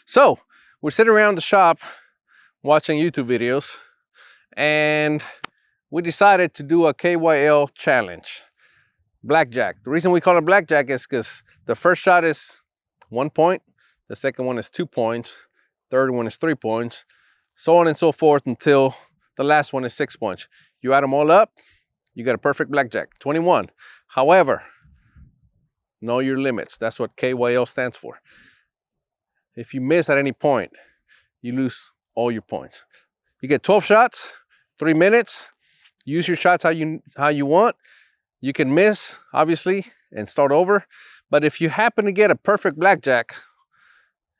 So we're sitting around the shop watching YouTube videos, and we decided to do a KYL challenge. Blackjack. The reason we call it blackjack is because the first shot is 1 point, the second one is 2 points, third one is 3 points, so on and so forth until the last one is 6 points. You add them all up, you get a perfect blackjack, 21. However, know your limits. That's what KYL stands for. If you miss at any point, you lose all your points. You get 12 shots, 3 minutes. Use your shots how you want. You can miss, obviously, and start over. But if you happen to get a perfect blackjack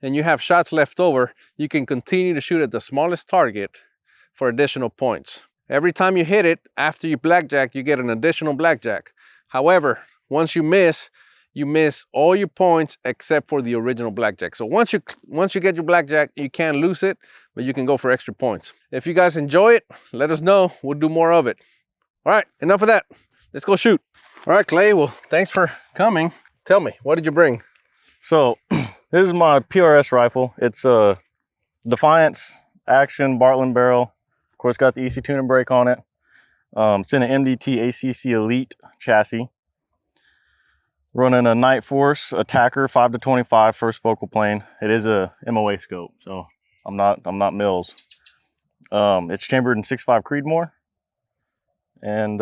and you have shots left over, you can continue to shoot at the smallest target for additional points. Every time you hit it, after you blackjack, you get an additional blackjack. However, once you miss all your points except for the original blackjack. So once you get your blackjack, you can't lose it, but you can go for extra points. If you guys enjoy it, let us know. We'll do more of it. All right, enough of that. Let's go shoot. All right, Clay, well, thanks for coming. Tell me, what did you bring? So this is my PRS rifle. It's a Defiance Action Bartlett barrel. Of course, got the EC tuning brake on it. It's in an MDT ACC Elite chassis. Running a Night Force Attacker 5-25 first focal plane. It is a MOA scope, so I'm not Mills. It's chambered in 6.5 Creedmoor, and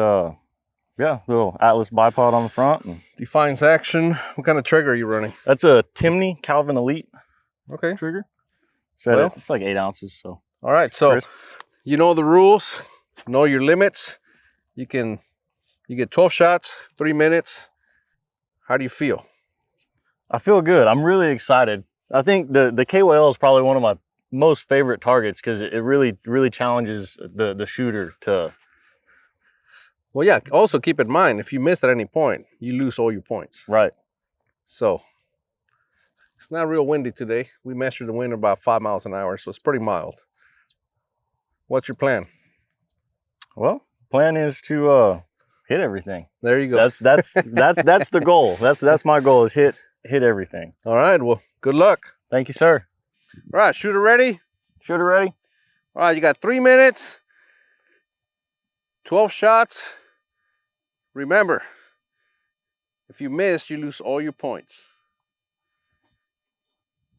yeah, little Atlas bipod on the front. And Defiance Action. What kind of trigger are you running? that's a Timney Calvin Elite Okay. trigger. So Well, it's like 8 ounces. So all right, so crisp. you know the rules, know your limits. You get 12 shots, 3 minutes. How do you feel? I feel good. I'm really excited. I think the KYL is probably one of my most favorite targets because it really challenges the shooter to. Well, yeah, also keep in mind, if you miss at any point, you lose all your points. Right. So it's not real windy today. We measured the wind about 5 miles an hour, so it's pretty mild. What's your plan? Well, plan is to hit everything. There you go. That's the goal. That's my goal, is hit everything. All right, well, good luck. Thank you, sir. All right, shooter ready? Shooter ready? All right, you got 3 minutes, 12 shots. Remember, if you miss, you lose all your points.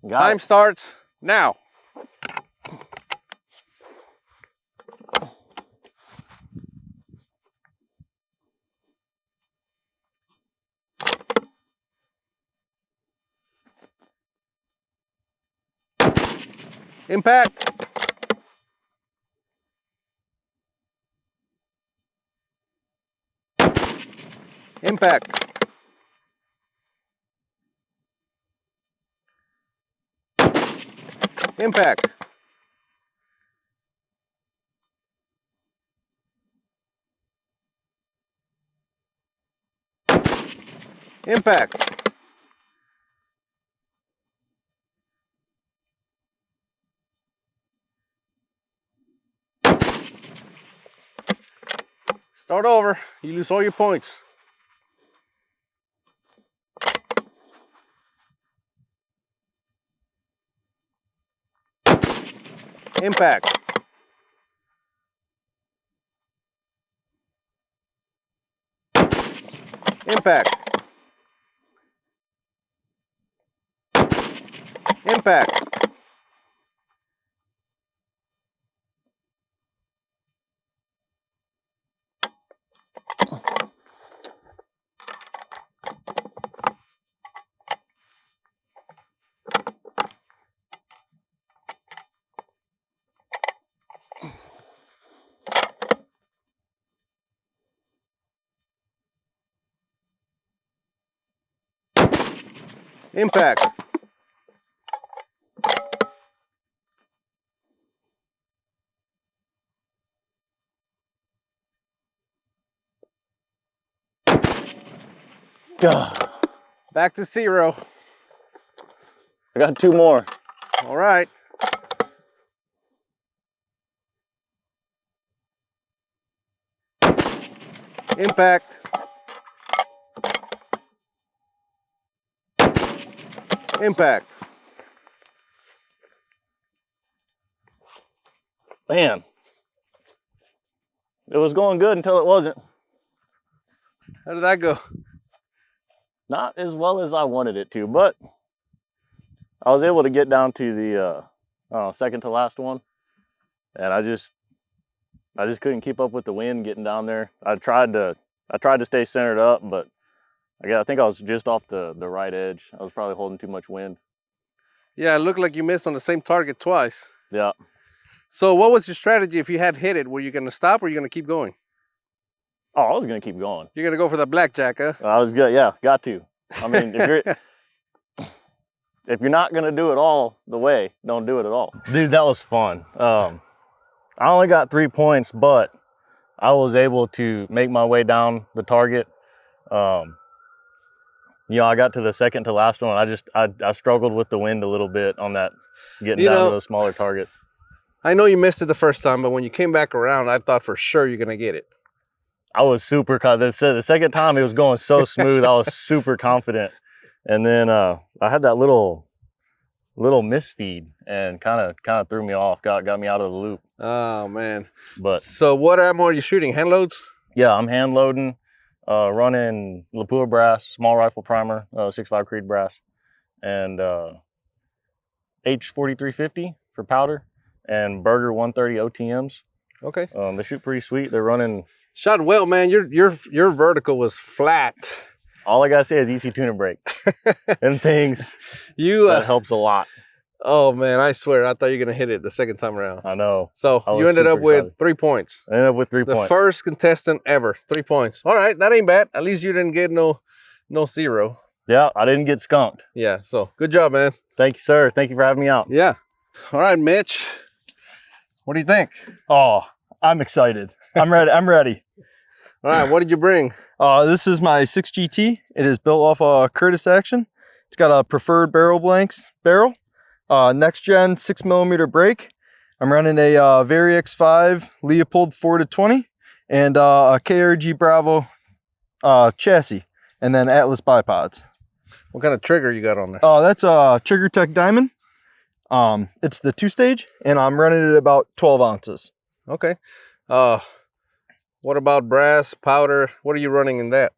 Got Time it. starts now. Impact. Impact. Impact. Impact. Start over. You lose all your points. Impact. Impact. Impact. Impact. God, Back to 0. I got 2 more. All right. Impact. Impact. Man, it was going good until it wasn't. How did that go? Not as well as I wanted it to, but I was able to get down to the second to last one, and I just couldn't keep up with the wind getting down there. I tried to stay centered up, but I think I was just off the right edge. I was probably holding too much wind. Yeah, it looked like you missed on the same target twice. Yeah. So what was your strategy if you had hit it? Were you going to stop or were you going to keep going? Oh, I was going to keep going. You're going to go for the blackjack, huh? I was good. Yeah, got to. I mean, if you're not going to do it all the way, don't do it at all. Dude, that was fun. I only got 3 points, but I was able to make my way down the target. You know, I got to the second to last one. I struggled with the wind a little bit on that, getting down to those smaller targets. I know you missed it the first time, but when you came back around, I thought for sure you're going to get it. I was super confident. The second time it was going so smooth, I was super confident. And then I had that little misfeed and kind of threw me off, got me out of the loop. Oh man. But so what ammo are you shooting? Hand loads? Yeah, I'm hand loading, running Lapua brass, small rifle primer, 6.5 Creed brass, and H4350 for powder, and Burger 130 OTMs. Okay. They shoot pretty sweet. They're running. Shot well, man. Your vertical was flat. All I gotta say is EC tuner brake and things. That helps a lot. Oh man, I swear, I thought you were gonna hit it the second time around. I know. So you ended up with 3 points. I ended up with 3 points. The first contestant ever, 3 points. All right, that ain't bad. At least you didn't get no zero. Yeah, I didn't get skunked. Yeah. So good job, man. Thank you, sir. Thank you for having me out. Yeah. All right, Mitch. What do you think? Oh, I'm excited. I'm ready. I'm ready. All right, what did you bring? This is my 6GT. It is built off a Curtis Action. It's got a preferred barrel blanks barrel, next gen 6mm brake. I'm running a Variax 5 Leopold 4-20 and a KRG Bravo chassis, and then Atlas bipods. What kind of trigger you got on there? That's a Trigger Tech Diamond. It's the 2-stage, and I'm running it at about 12 ounces. Okay. What about brass, powder? What are you running in that?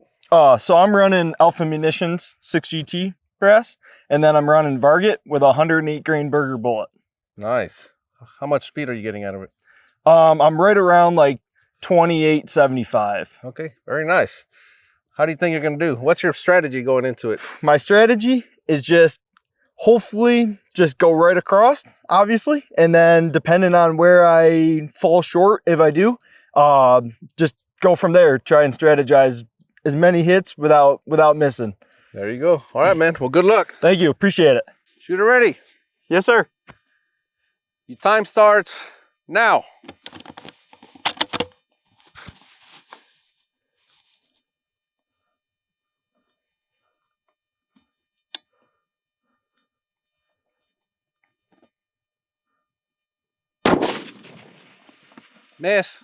So I'm running Alpha Munitions 6GT brass, and then I'm running Varget with a 108 grain Burger bullet. Nice. How much speed are you getting out of it? I'm right around like 28.75. Okay, very nice. How do you think you're going to do? What's your strategy going into it? My strategy is just hopefully just go right across, obviously, and then depending on where I fall short, if I do, just go from there. Try and strategize as many hits without missing. There you go. All right, man. Well, good luck. Thank you. Appreciate it. Shooter ready. Yes, sir. Your time starts now. Miss.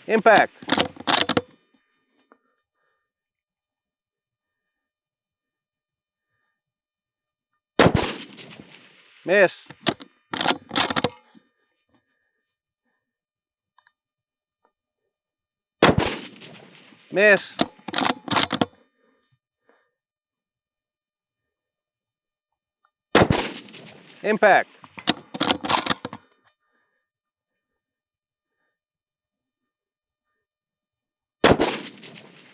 Impact. Miss. Miss. Impact.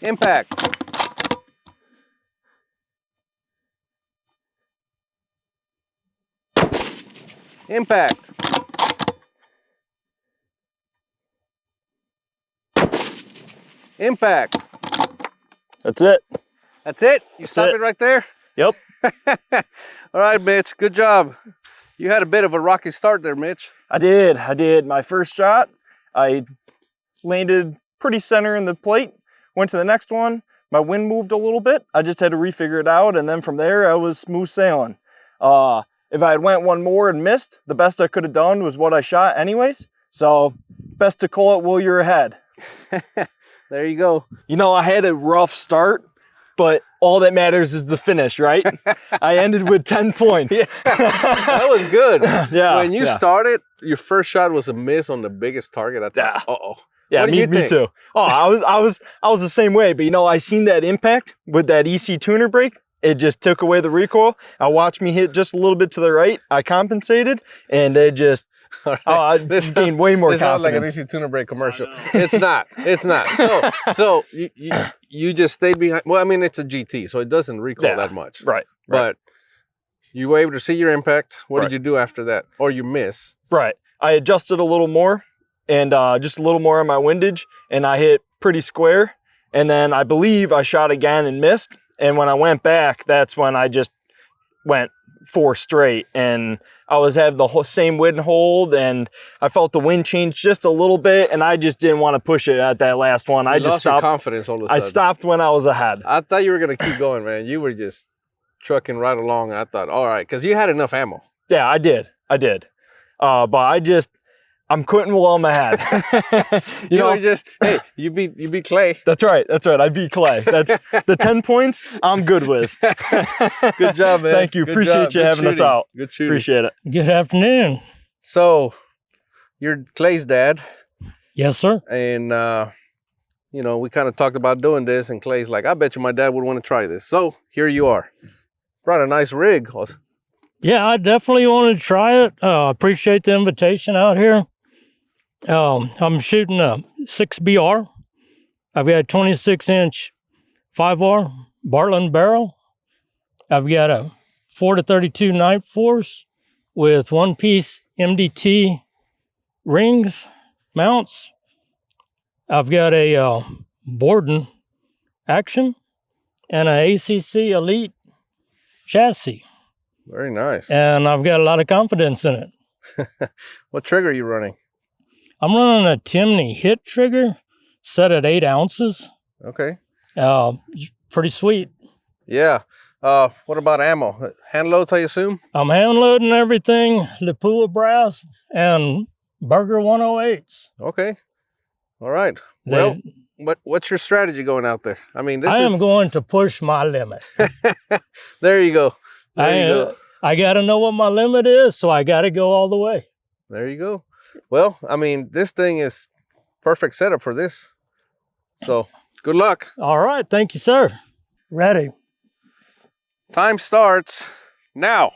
Impact. Impact. Impact. That's it. That's it? You That's stop it. it right there? Yep. All right, Mitch. Good job. You had a bit of a rocky start there, Mitch. I did. My first shot, I landed pretty center in the plate. Went to the next one. My wind moved a little bit. I just had to refigure it out, and then from there, I was smooth sailing. If I had went one more and missed, the best I could have done was what I shot anyways. So, best to call it while you're ahead. There you go. You know, I had a rough start, but all that matters is the finish, right? I ended with 10 points. Yeah, that was good. Yeah. When you started, your first shot was a miss on the biggest target. I thought, uh-oh. Yeah, What do you me think? too. Oh, I was the same way, but you know, I seen that impact with that EC tuner brake. It just took away the recoil. I watched me hit just a little bit to the right. I compensated, and it just I gained way more confidence. This sounds like an easy tuner brake commercial. It's not. It's not. So you just stayed behind. Well, I mean, it's a GT, so it doesn't recoil that much. Right. But you were able to see your impact. What did you do after that? Or you miss? Right. I adjusted a little more, and just a little more on my windage, and I hit pretty square. And then I believe I shot again and missed. And when I went back, that's when I just went 4 straight, and I was having the same wind hold, and I felt the wind change just a little bit, and I just didn't want to push it at that last one. I just stopped. Your confidence all of a sudden. I stopped when I was ahead. I thought you were gonna keep going, man. You were just trucking right along, and I thought, all right, because you had enough ammo. Yeah, I did. But I'm quitting while I'm ahead. you know, just hey, you beat Clay. That's right. I beat Clay. That's the 10 points I'm good with. Good job, man. Thank you. Appreciate you having us out. Good shooting. Appreciate it. Good afternoon. So, you're Clay's dad. Yes, sir. And you know, we kind of talked about doing this, and Clay's like, I bet you my dad would want to try this. So here you are. Brought a nice rig. Yeah, I definitely want to try it. Appreciate the invitation out here. I'm shooting a 6BR. I've got a 26-inch 5R Bartlein barrel. I've got a 4-32 knife force with one-piece MDT rings, mounts. I've got a Borden action and an ACC Elite chassis. Very nice. And I've got a lot of confidence in it. What trigger are you running? I'm running a Timney hit trigger set at 8 ounces. Okay. Pretty sweet. Yeah. What about ammo? Hand loads, I assume? I'm hand loading everything, Lapua brass and Burger 108s. Okay. All right. Well, what's your strategy going out there? I mean, I am going to push my limit. There you go. There you go. I got to know what my limit is, so I got to go all the way. There you go. Well, I mean, this thing is perfect setup for this. So, good luck. All right. Thank you, sir. Ready. Time starts now.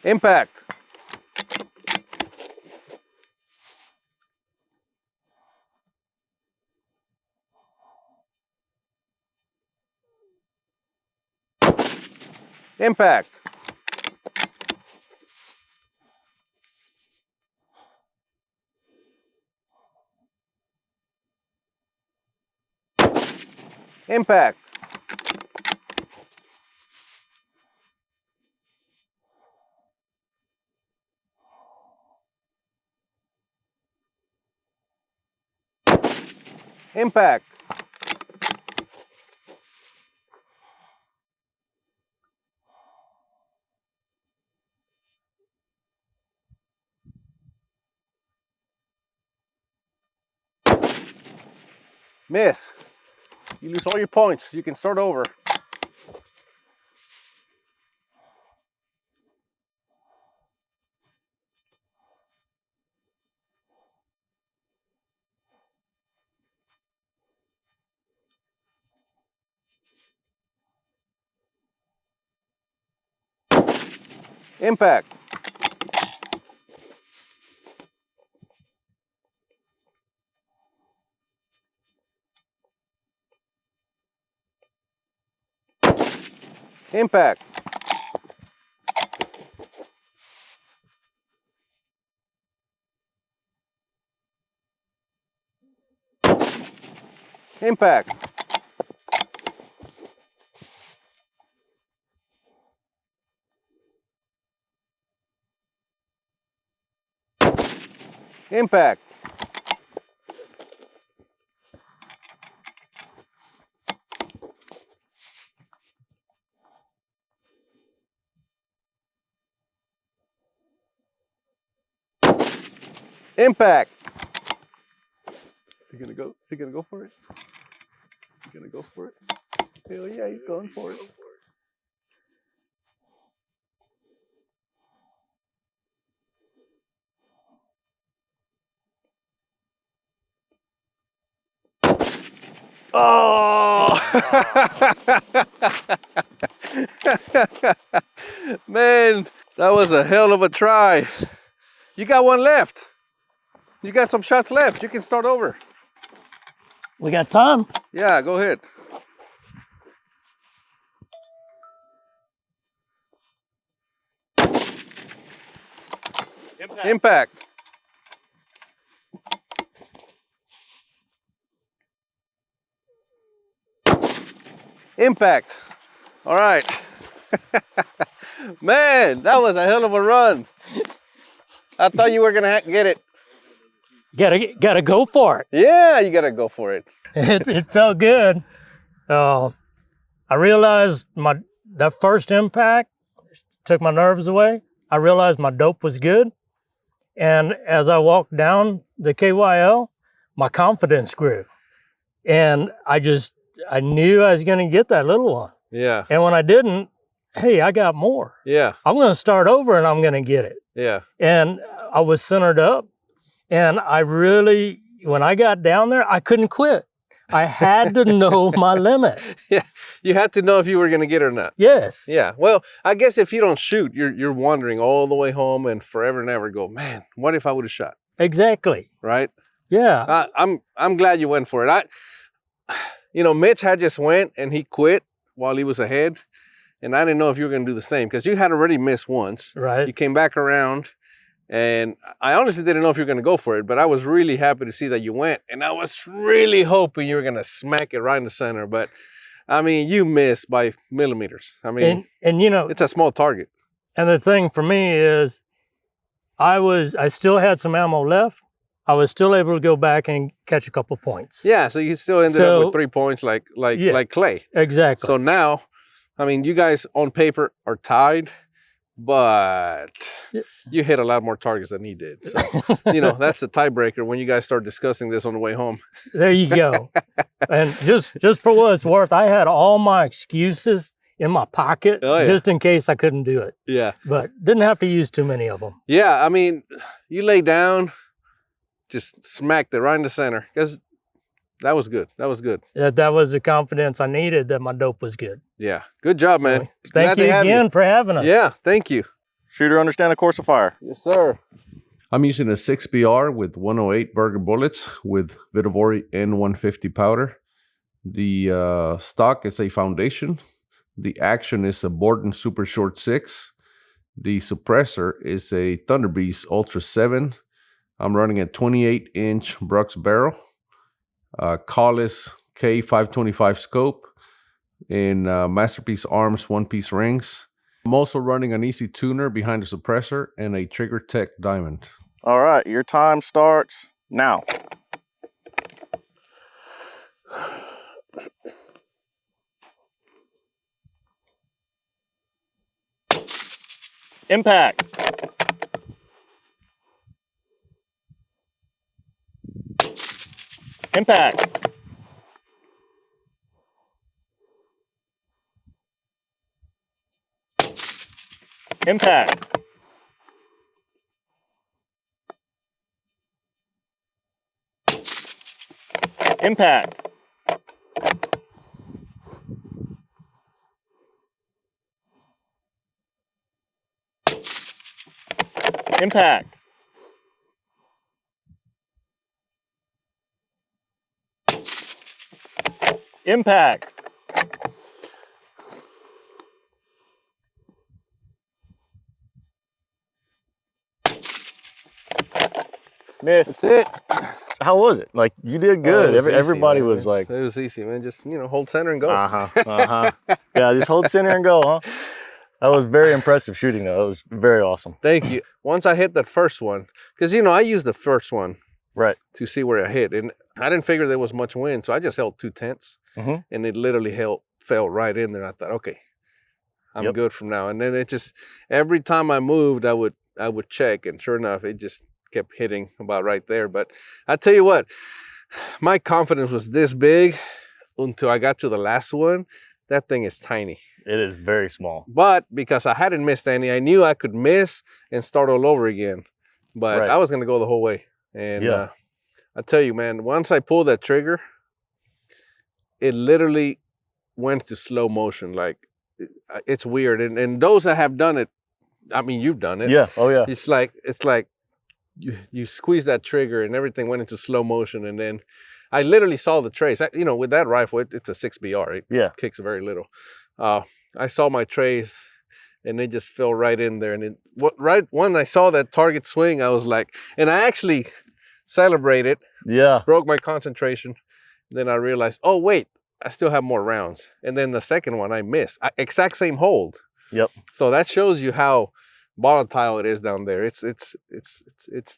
Impact. Impact. Impact. Impact. Miss. You lose all your points. You can start over. Impact. Impact. Impact. Impact. Impact. Is he gonna go? Is he gonna go for it? Is he gonna go for it? Hell yeah, he's going for it. Oh! Man, that was a hell of a try. You got one left. You got some shots left. You can start over. We got time? Yeah, go ahead. Impact. Impact. All right. Man, that was a hell of a run. I thought you were gonna get it. Gotta go for it. Yeah, you gotta go for it. It felt good. I realized that first impact took my nerves away. I realized my dope was good. And as I walked down the KYL, my confidence grew. And I knew I was gonna get that little one. Yeah. And when I didn't, hey, I got more. Yeah. I'm gonna start over and I'm gonna get it. Yeah. And I was centered up. And when I got down there, I couldn't quit. I had to know my limit. Yeah. You had to know if you were gonna get it or not. Yes. Yeah. Well, I guess if you don't shoot, you're wandering all the way home and forever and ever go, man, what if I would have shot? Exactly. Right? Yeah. I'm glad you went for it. Mitch had just went and he quit while he was ahead. And I didn't know if you were gonna do the same because you had already missed once. Right. You came back around. And I honestly didn't know if you were going to go for it, but I was really happy to see that you went. And I was really hoping you were going to smack it right in the center. But, I mean, you missed by millimeters. I mean, and it's a small target. And the thing for me is I still had some ammo left. I was still able to go back and catch a couple points. Yeah, so you still ended up with 3 points like Clay. Exactly. So now, I mean, you guys on paper are tied. But you hit a lot more targets than he did. So, that's a tiebreaker when you guys start discussing this on the way home. There you go. And just for what it's worth, I had all my excuses in my pocket just in case I couldn't do it. Yeah. But didn't have to use too many of them. Yeah, I mean, you lay down, just smacked it right in the center. Because that was good. That was good. That was the confidence I needed that my dope was good. Yeah. Good job, man. Thank you again for having us. Yeah, thank you. Shooter understand the course of fire. Yes, sir. I'm using a 6BR with 108 Burger bullets with Vitovori N150 powder. The stock is a foundation. The action is a Borden Super Short 6. The suppressor is a Thunder Beast Ultra 7. I'm running a 28-inch Brux barrel. Collis K525 scope in Masterpiece Arms one-piece rings. I'm also running an easy tuner behind the suppressor and a Trigger Tech diamond. All right, your time starts now. Impact. Impact. Impact. Impact. Impact. Impact. Miss. That's it. How was it? Like, you did good. Everybody easy, was like, it was easy, man. Just, hold center and go. Yeah, just hold center and go, huh? That was very impressive shooting, though. It was very awesome. Thank you. Once I hit that first one, because, I used the first one to see where I hit. And I didn't figure there was much wind, so I just held 2 tenths. And it literally fell right in there. I thought, okay, I'm good from now. And then it just, every time I moved, I would check. And sure enough, it just kept hitting about right there. But I tell you what, my confidence was this big until I got to the last one. That thing is tiny. It is very small. But because I hadn't missed any, I knew I could miss and start all over again. But Right. I was going to go the whole way. And I tell you, man, once I pulled that trigger, it literally went to slow motion. Like, it's weird. And those that have done it, I mean, you've done it. Yeah. Oh yeah. It's like you squeeze that trigger and everything went into slow motion. And then I literally saw the trace. You know, with that rifle, it's a 6BR. It kicks very little. I saw my trace and it just fell right in there. And right when I saw that target swing, I was like, and I actually celebrated, broke my concentration. Then I realized, oh, wait, I still have more rounds. And then the second one I missed, exact same hold. Yep. So that shows you how volatile it is down there. It's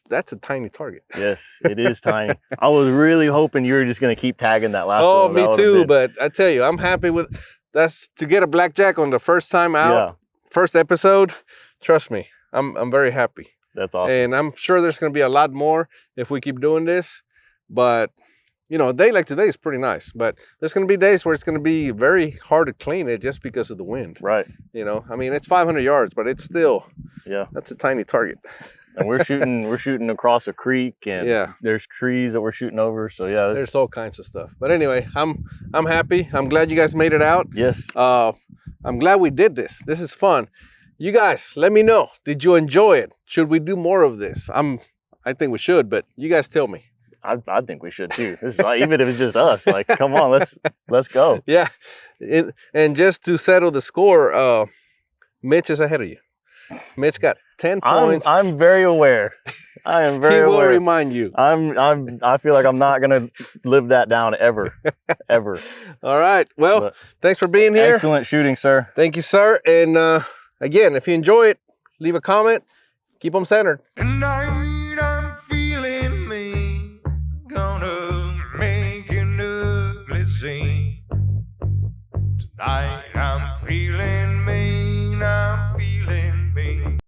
that's a tiny target. Yes, it is tiny. I was really hoping you were just going to keep tagging that last one. Oh, me too. But I tell you, I'm happy with to get a blackjack on the first time out, first episode. Trust me, I'm very happy. That's awesome. And I'm sure there's going to be a lot more if we keep doing this. But you know, a day like today is pretty nice. But there's going to be days where it's going to be very hard to clean it just because of the wind. Right. You know, I mean, it's 500 yards, but it's still, that's a tiny target. And we're shooting across a creek, and there's trees that we're shooting over. So there's all kinds of stuff. But anyway, I'm happy. I'm glad you guys made it out. Yes. I'm glad we did this. This is fun. You guys, let me know. Did you enjoy it? Should we do more of this? I think we should, but you guys tell me. I think we should too. This is like, even if it's just us, like, come on, let's go. Yeah. And just to settle the score, Mitch is ahead of you. Mitch got 10 points. I'm very aware. I am very aware. He will remind you. I feel like I'm not gonna live that down ever. All right. Well, thanks for being here. Excellent shooting, sir. Thank you, sir. And again, if you enjoy it, leave a comment. Keep them centered.